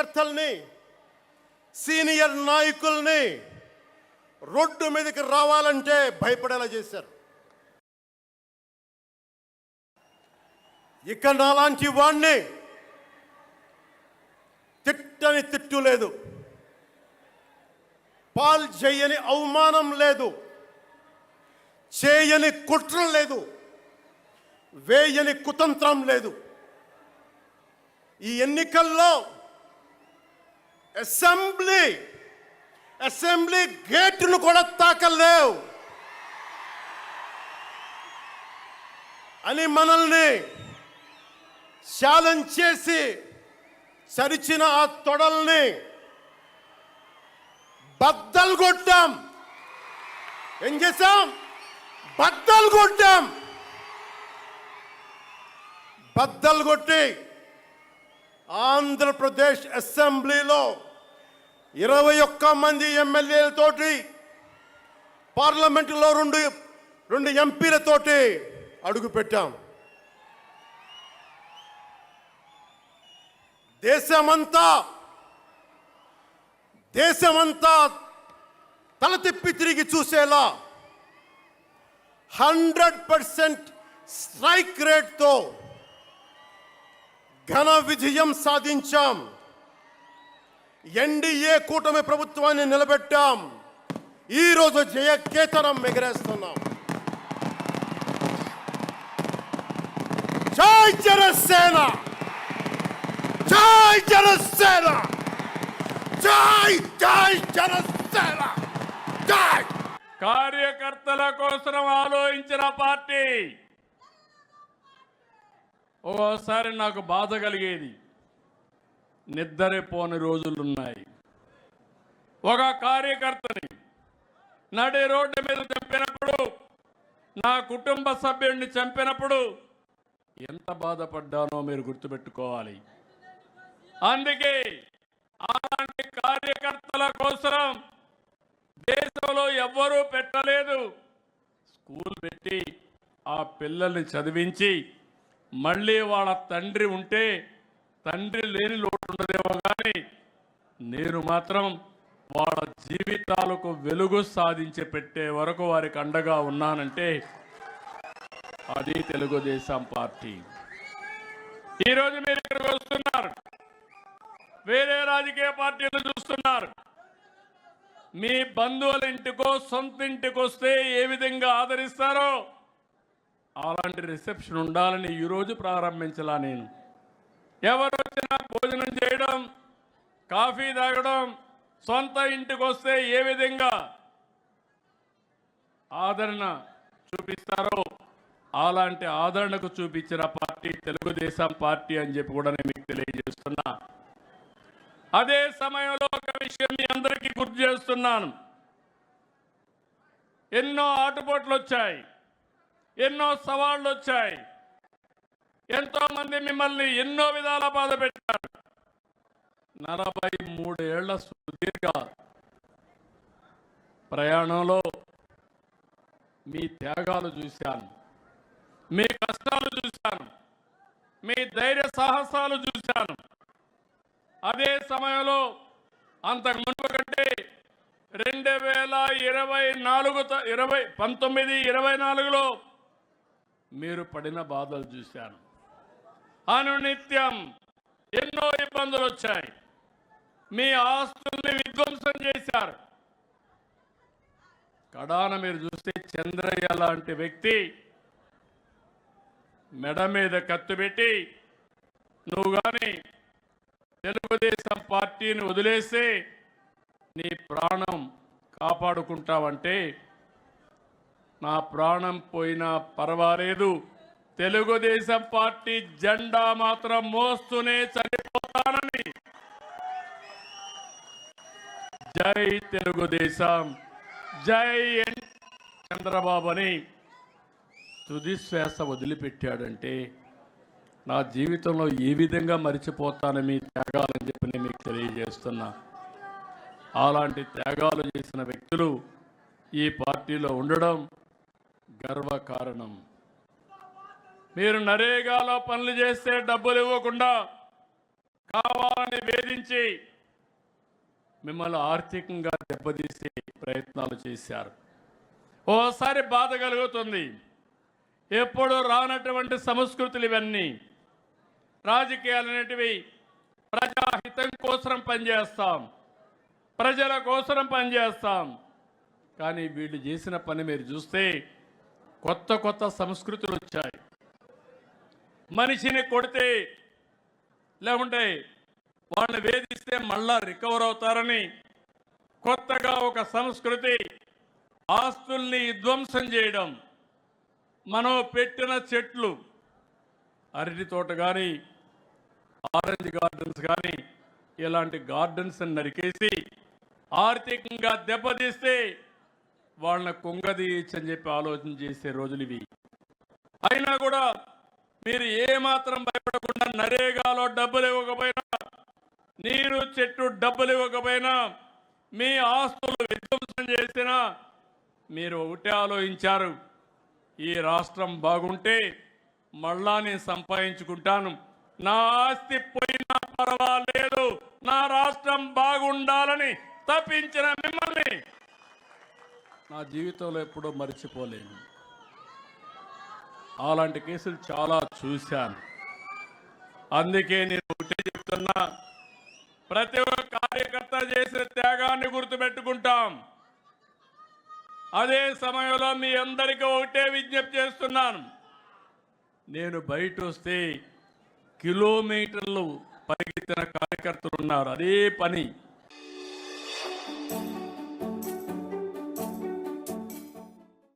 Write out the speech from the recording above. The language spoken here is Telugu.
కార్యకర్తల్ని సీనియర్ నాయకుల్ని రోడ్డు మీదకి రావాలంటే భయపడేలా చేశారు. ఇక నాలాంటి వాణ్ణి తిట్టని తిట్టు లేదు, పాల్ చేయని అవమానం లేదు, చేయని కుట్ర లేదు, వేయని కుతంత్రం లేదు. ఈ ఎన్నికల్లో అసెంబ్లీ గేటును కూడా తాకలేవు అని మనల్ని ఛాలెంజ్ చేసి సరిచిన ఆ తొడల్ని బద్దలు కొట్టాం. ఏం చేశాం? బద్దలు కొట్టాం. బద్దలు కొట్టి ఆంధ్రప్రదేశ్ అసెంబ్లీలో 21 మంది ఎమ్మెల్యేలతోటి, పార్లమెంటులో రెండు ఎంపీలతోటి అడుగు పెట్టాం. దేశమంతా తల తిప్పి తిరిగి చూసేలా 100% స్ట్రైక్ రేట్తో ఘన విజయం సాధించాం. ఎన్డీఏ కూటమి ప్రభుత్వాన్ని నిలబెట్టాం. ఈరోజు జయకేతనం ఎగరేస్తున్నాం. జై జనసేన, జై జనసేన, జై జై జనసేన, జై. కార్యకర్తల కోసం ఆలోచించిన పార్టీ. ఓసారి నాకు బాధ కలిగేది, నిద్రపోని రోజులున్నాయి. ఒక కార్యకర్తని నడి రోడ్డు మీద చంపినప్పుడు, నా కుటుంబ సభ్యుడిని చంపినప్పుడు ఎంత బాధపడ్డానో మీరు గుర్తుపెట్టుకోవాలి. అందుకే అలాంటి కార్యకర్తల కోసం దేశంలో ఎవ్వరూ పెట్టలేదు. స్కూల్ పెట్టి ఆ పిల్లల్ని చదివించి మళ్ళీ వాళ్ళ తండ్రి ఉంటే తండ్రి లేని లోటు ఉండదేమో, కానీ నేను మాత్రం వాళ్ళ జీవితాలకు వెలుగు సాధించి పెట్టే వరకు వారికి అండగా ఉన్నానంటే అది తెలుగుదేశం పార్టీ. ఈరోజు మీరు ఇక్కడికి వస్తున్నారు, వేరే రాజకీయ పార్టీలు చూస్తున్నారు. మీ బంధువుల ఇంటికో సొంత ఇంటికి వస్తే ఏ విధంగా ఆదరిస్తారో అలాంటి రిసెప్షన్ ఉండాలని ఈరోజు ప్రారంభించలా. నేను ఎవరు వచ్చినా భోజనం చేయడం, కాఫీ తాగడం, సొంత ఇంటికి వస్తే ఏ విధంగా ఆదరణ చూపిస్తారో అలాంటి ఆదరణకు చూపించిన పార్టీ తెలుగుదేశం పార్టీ అని చెప్పి కూడా నేను మీకు తెలియజేస్తున్నా. అదే సమయంలో ఒక విషయం మీ అందరికీ గుర్తు చేస్తున్నాను. ఎన్నో ఆటుపోట్లు వచ్చాయి, ఎన్నో సవాళ్లు వచ్చాయి, ఎంతో మంది మిమ్మల్ని ఎన్నో విధాల బాధ పెట్టారు. 43 ఏళ్ల సుదీర్ఘ ప్రయాణంలో మీ త్యాగాలు చూశాను, మీ కష్టాలు చూశాను, మీ ధైర్య సాహసాలు చూశాను. అదే సమయంలో అంతకు మునుపు కంటే 2024లో మీరు పడిన బాధలు చూశాను. అనునిత్యం ఎన్నో ఇబ్బందులు వచ్చాయి. మీ ఆస్తుల్ని విధ్వంసం చేశారు. కడాన మీరు చూస్తే చంద్రయ్య లాంటి వ్యక్తి మెడ మీద కత్తి పెట్టి నువ్వు కానీ తెలుగుదేశం పార్టీని వదిలేస్తే నీ ప్రాణం కాపాడుకుంటావంటే, నా ప్రాణం పోయినా పర్వాలేదు, తెలుగుదేశం పార్టీ జెండా మాత్రం మోస్తూనే చనిపోతానని, జై తెలుగుదేశం, జై చంద్రబాబు అని తుది శ్వాస వదిలిపెట్టాడంటే నా జీవితంలో ఏ విధంగా మరిచిపోతానని మీ త్యాగాలని చెప్పి నేను మీకు తెలియజేస్తున్నా. అలాంటి త్యాగాలు చేసిన వ్యక్తులు ఈ పార్టీలో ఉండడం గర్వకారణం. మీరు నరేగాలో పనులు చేస్తే డబ్బులు ఇవ్వకుండా కావాలని వేధించి మిమ్మల్ని ఆర్థికంగా దెబ్బతీసే ప్రయత్నాలు చేశారు. ఓసారి బాధ కలుగుతుంది. ఎప్పుడు రానటువంటి సంస్కృతులు ఇవన్నీ. రాజకీయాలు అనేటివి ప్రజాహితం కోసం పనిచేస్తాం, ప్రజల కోసం పనిచేస్తాం. కానీ వీళ్ళు చేసిన పని మీరు చూస్తే కొత్త కొత్త సంస్కృతులు వచ్చాయి. మనిషిని కొడితే లేకుంటే వాళ్ళని వేధిస్తే మళ్ళా రికవర్ అవుతారని కొత్తగా ఒక సంస్కృతి. ఆస్తుల్ని విధ్వంసం చేయడం. మనం పెట్టిన చెట్లు, అరటి తోట కానీ ఆరెంజ్ గార్డెన్స్ కానీ ఇలాంటి గార్డెన్స్ నరికేసి ఆర్థికంగా దెబ్బతీస్తే వాళ్ళని కుంగదీయచ్చని చెప్పి ఆలోచన చేసే రోజులు ఇవి. అయినా కూడా మీరు ఏమాత్రం భయపడకుండా నరేగాలో డబ్బులు ఇవ్వకపోయినా, నీరు చెట్టు డబ్బులు ఇవ్వకపోయినా, మీ ఆస్తులు విధ్వంసం చేసినా మీరు ఒకటే ఆలోచించారు, ఈ రాష్ట్రం బాగుంటే మళ్ళా నేను సంపాదించుకుంటాను, నా ఆస్తి పోయినా పర్వాలేదు, నా రాష్ట్రం బాగుండాలని తప్పించిన మిమ్మల్ని నా జీవితంలో ఎప్పుడూ మర్చిపోలేను. అలాంటి కేసులు చాలా చూశాను. అందుకే నేను ఒకటే చెప్తున్నా, ప్రతి ఒక్క కార్యకర్త చేసిన త్యాగాన్ని గుర్తుపెట్టుకుంటాం. అదే సమయంలో మీ అందరికీ ఒకటే విజ్ఞప్తి చేస్తున్నాను. నేను బయట వస్తే కిలోమీటర్లు పరిగెత్తిన కార్యకర్తలు ఉన్నారు. అదే పని